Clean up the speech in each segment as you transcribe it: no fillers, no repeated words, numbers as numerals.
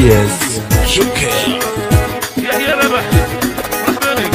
الياس شكر يا ربح رحماني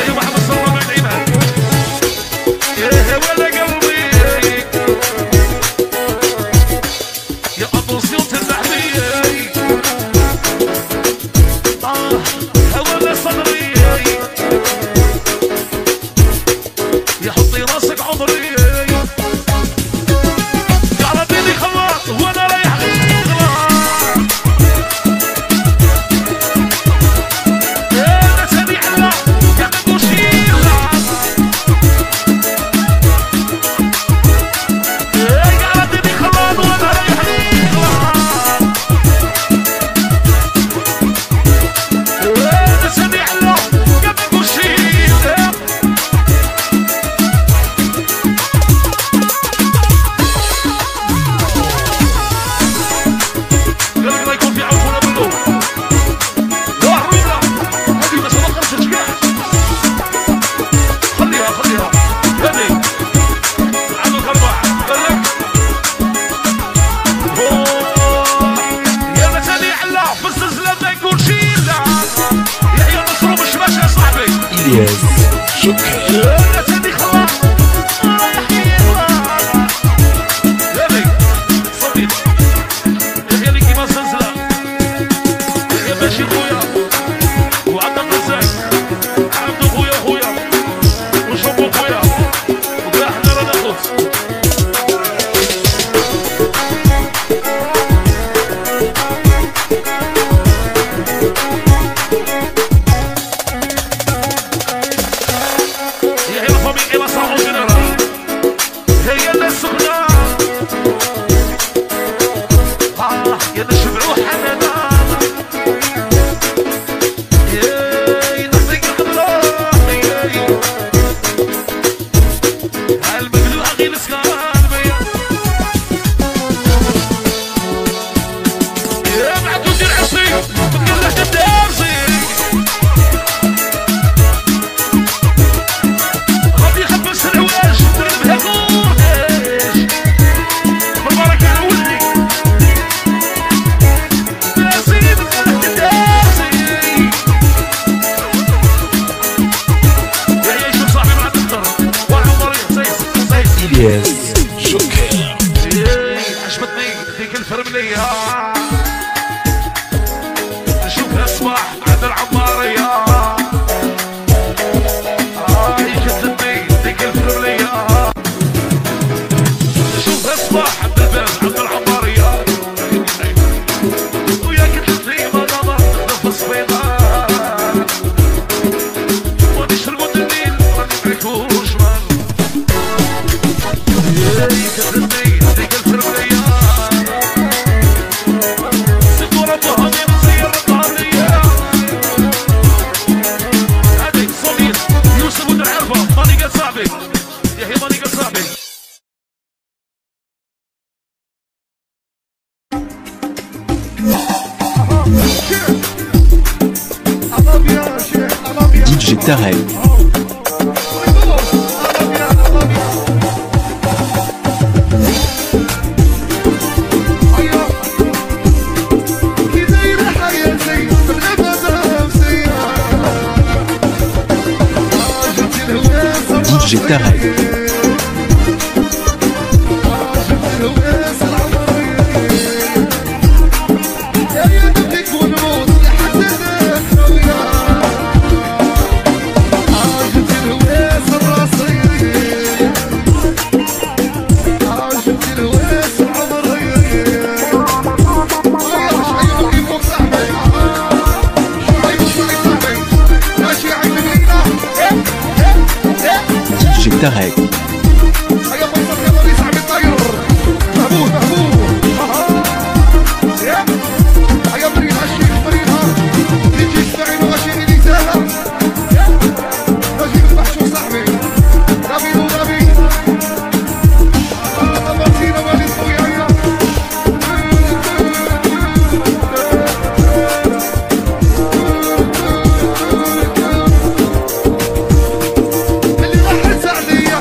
يا محمد صلى الله عليه وسلم يا ولا قلبي يا ابو صوت الزحمية هولا صدري يا حطي راسك عمري يا ربي خلاص وانا رايح الياس شكر الياس شكر عجبتني ديك الفرملية نشوفها صباح عند العمارية يشدني ديك الفرملية نشوفها صباح عند الباز عند العمارية ويا كتلتني ما نظر في الصبيطة ونشربوا النيل ما نبركوش DJ Tarek DJ Tarek Tarek اللي راح سعدية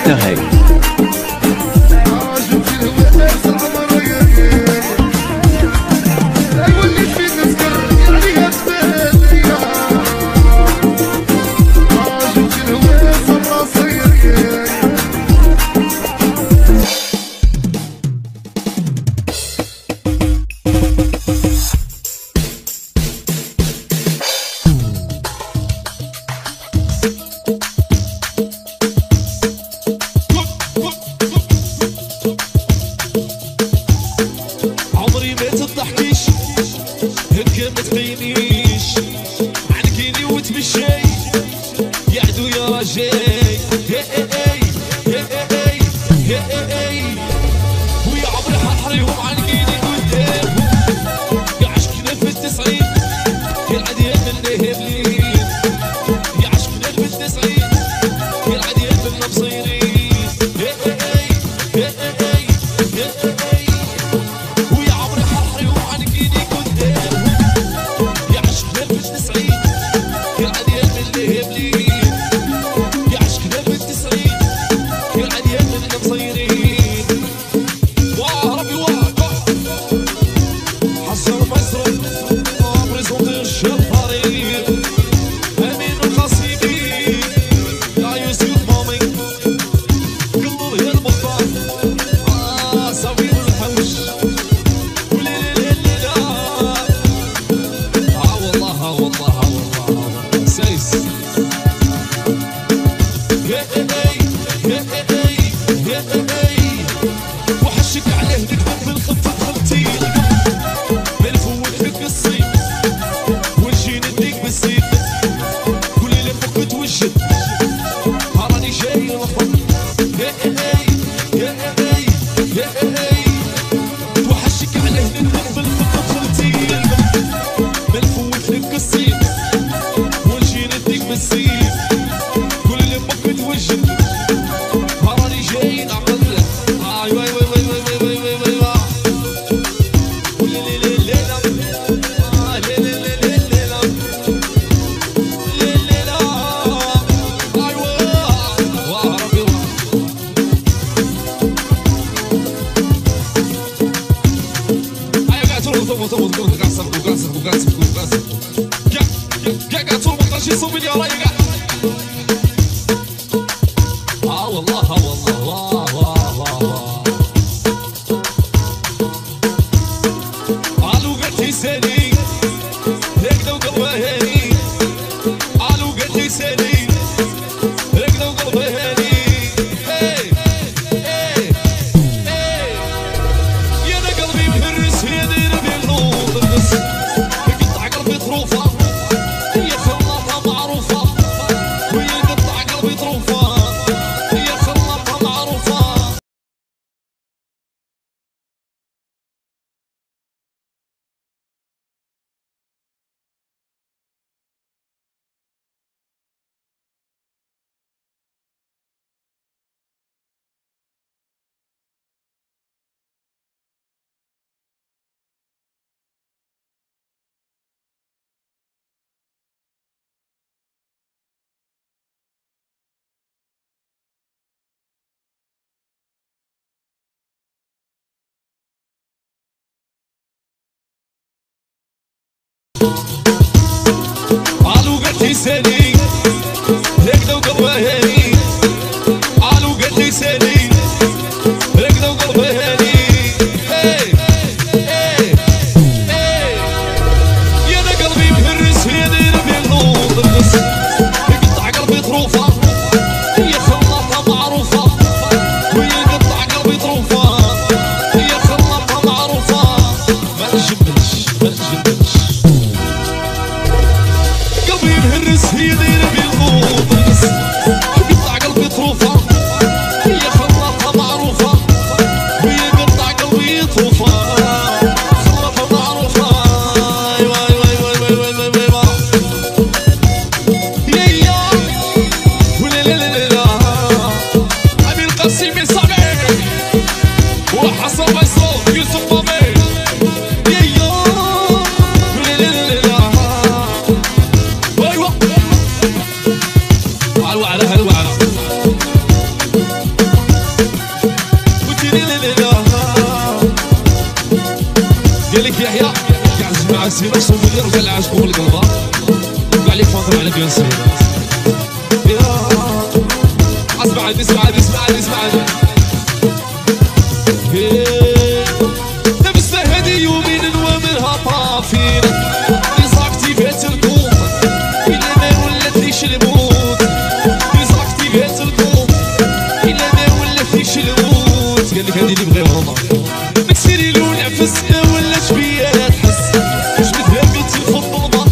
Tarek. قالوا قلت لي سالي هكذا وقلبها هاني قالوا قلت لي سالي هكذا وقلبها هاني يا انا قلبي مهرس يا داير بالنور النص يقطع قلبي طروفه هي خلاطه معروفه وهي قطع قلبي طروفه هي خلاطه معروفه ما نجملش قلبي مهرس هي دايره بالنور النص يقطع قلبي طروفه هي خلاطه معروفه وهي قطع قلبي طروفه خلاطه معروفه وحصل مصروف يوسف مامي سير صوبي رجع العاشق والقلبه كاع لي فاطمه على بيان سير اسمعني لبسنا هذه يومين ومنها طافين ديزاكتيفيت الكوم إلا ما ولات ليش الموت ديزاكتيفيت الكوم إلا ما ولات ليش الموت قالك هادي اللي بغيوها مكسيري لون عفس ولات بيا تحس جبدها بيتي الفضل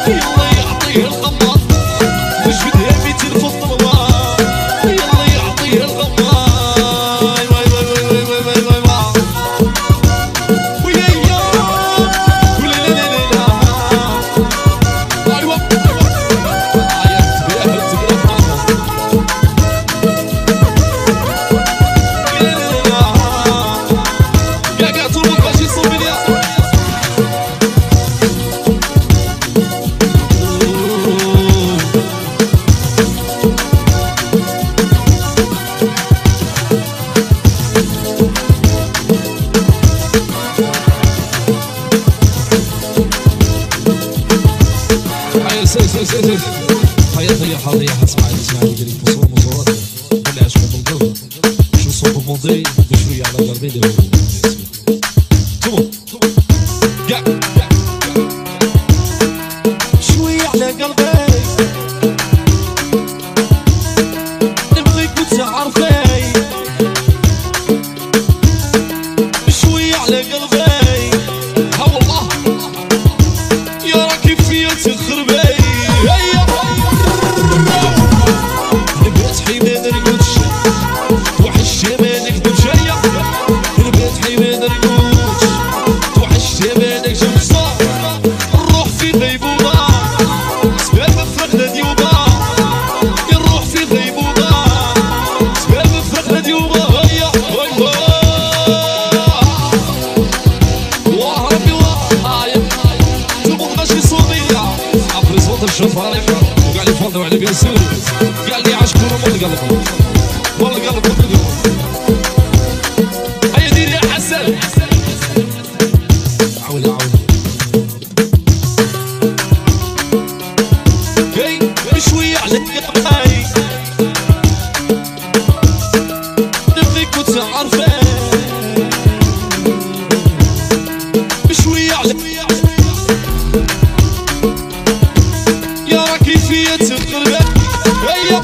يلا يعطيه القمر جبدها بيتي الفضل هيا حاضر اسمعني قال لك فصول مصورات اللي عاشقوا بالقلب شو صوب الماضي بشويه على قلبي دابا شويه على قلبي نبغيك وتعرفي شويه على قلبي ها والله يا راكي فيا تخربي الشفاري وقاعد يفضل على بيان سير قال لي عاشقون والقلب هيا دير يا حسن عاود شويه على قلبي نبغيك وتعرفي شويه على تقربك هيا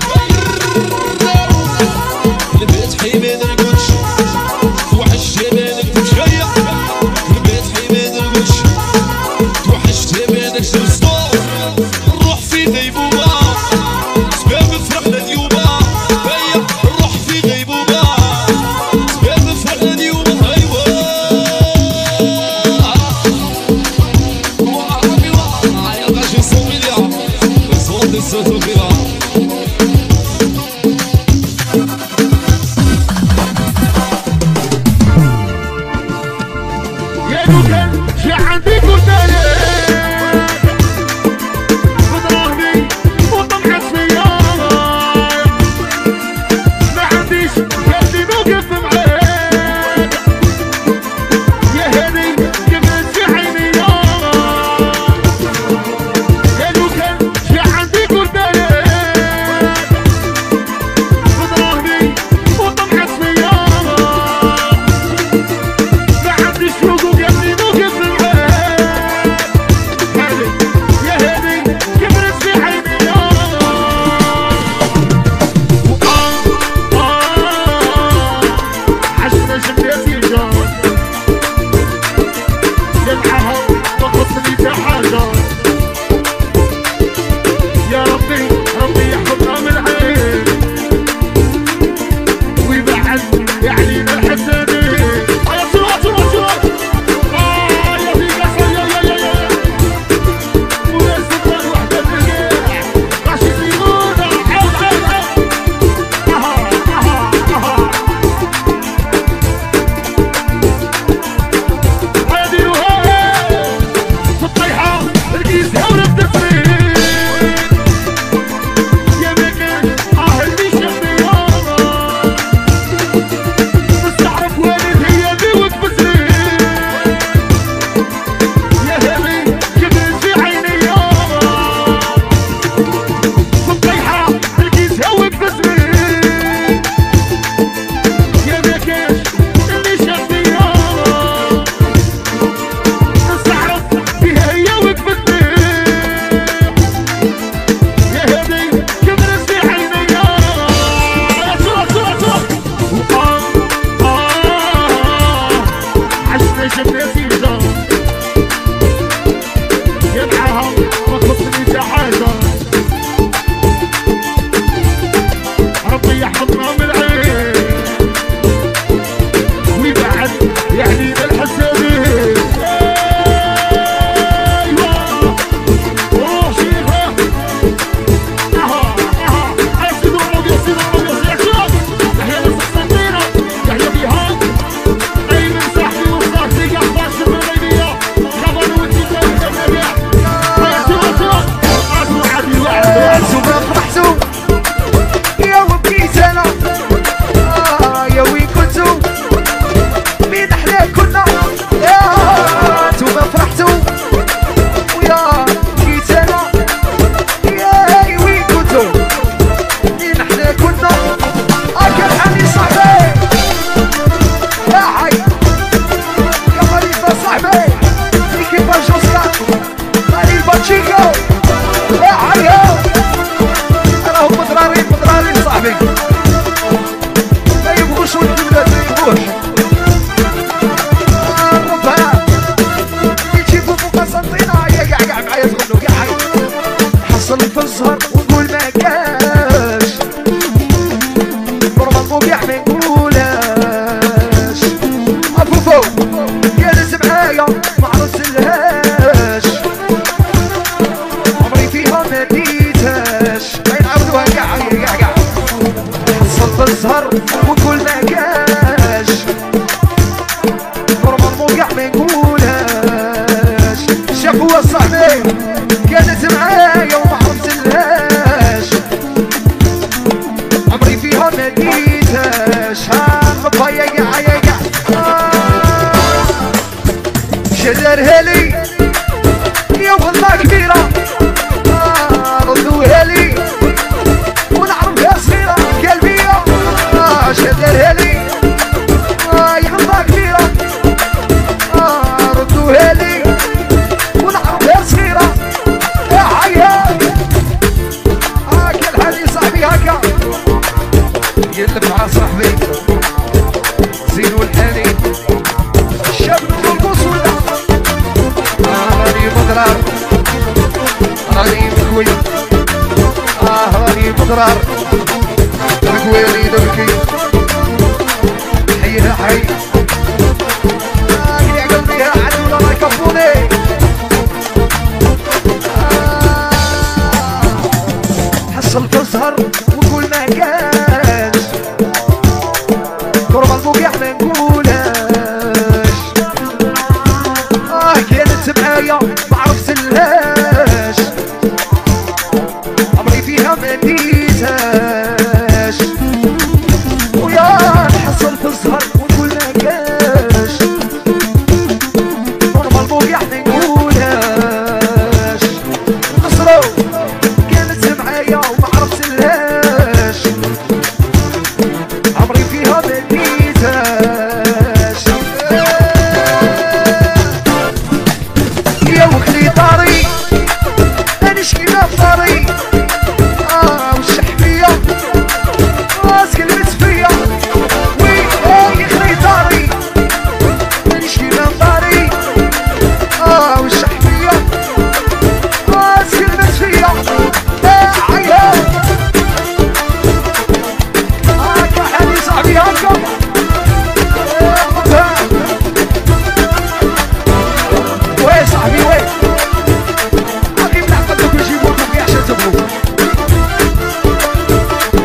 بضرار راني مكوي راني بضرار مكويلي دركي حيها حي اللي قلبيها عدو الله يكفوني حصل تسهر وكل ما كانش قرب البوقع ما نقولاش كانت معايا معرف سلاش عمري فيها ما نديتهاش ويا نحصل في الزهر ونقول ما كاش قرب البوقع ما نقولاش نصرو كانت معايا ومعرف سلاش عمري فيها ما نديتهاش يا وخلي طاري انا شكينا بطاري والشحمية راسك لبس فيا وي يا خلي طاري انا شكينا بطاري والشحمية راسك لبس فيا عيا هاكا حالي صاحبي هاكا وي صاحبي وي اخي بنعقل دوك نجيبو لكم كاع عشان تبغوا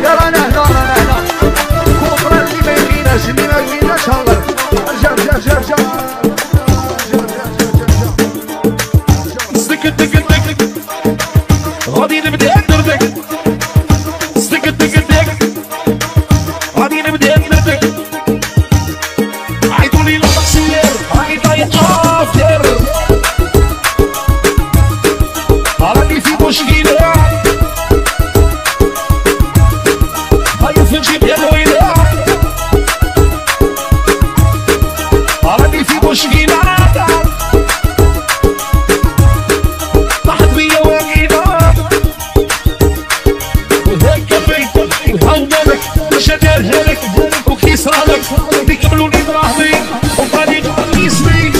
يا رانا هنا رانا هنا كوبرا اللي ما يلقيناش اللي ما يلقيناش هلا رجع رجع رجع رجع سكت دك دك غادي نبدا ندردك سكت دك دك غادي نبدا ندردك عيطولي للتقصير هاني طايح افطر راني في مشكلة هاي في الجيب يا الويلة راني في مشكلة طاحت بيا واقيلة وهيك بيت وهونلك باش نديرها لك وكي صرالك بيكملوني دراهمي وغادي نغني اسمي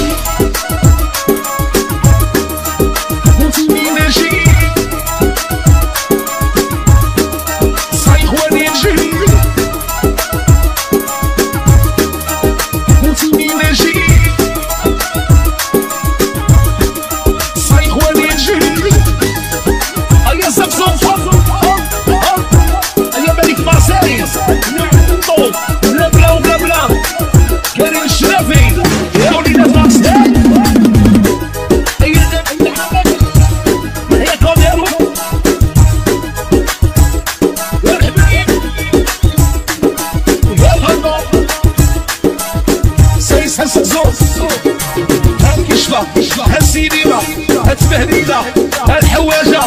هالسينما هالتبهديلة هالحواجة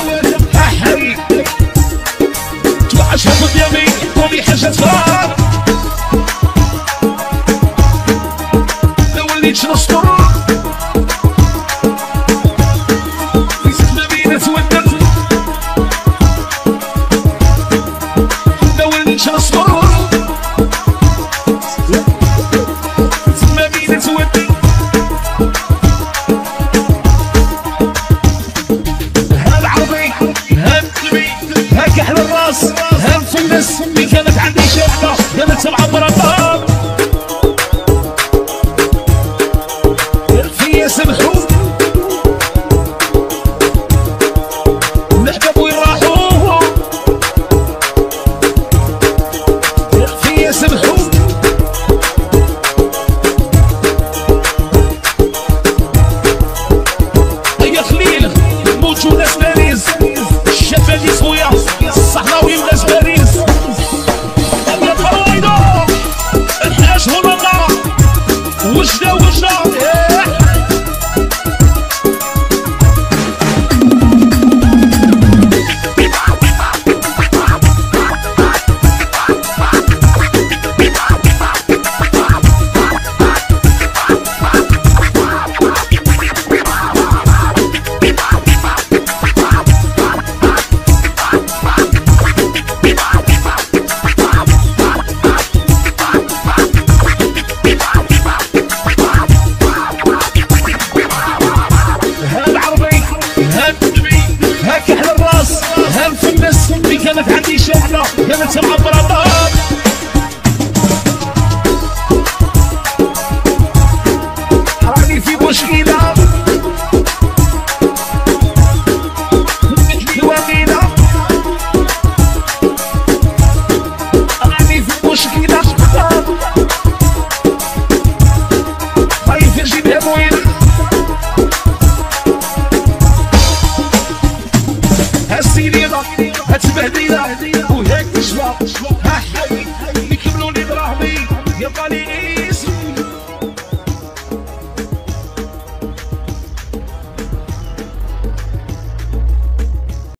هالحريق توحشها قدامي قومي حاجة تفار لو وليتش نسطر في سكنة بينا تودت لو وليتش نسطر اللي كانت عندي شغلة كانت 7 مرات ما عندي شغله يا ما تمعبر الدار راني في مشكلة مثلي وغيرة راني في مشكلة خايف نجيبها بوينة هالسيريرة هتبهدينا وهيك تشبه ها حبيبي يكملوا لي دراهمي يبقى لي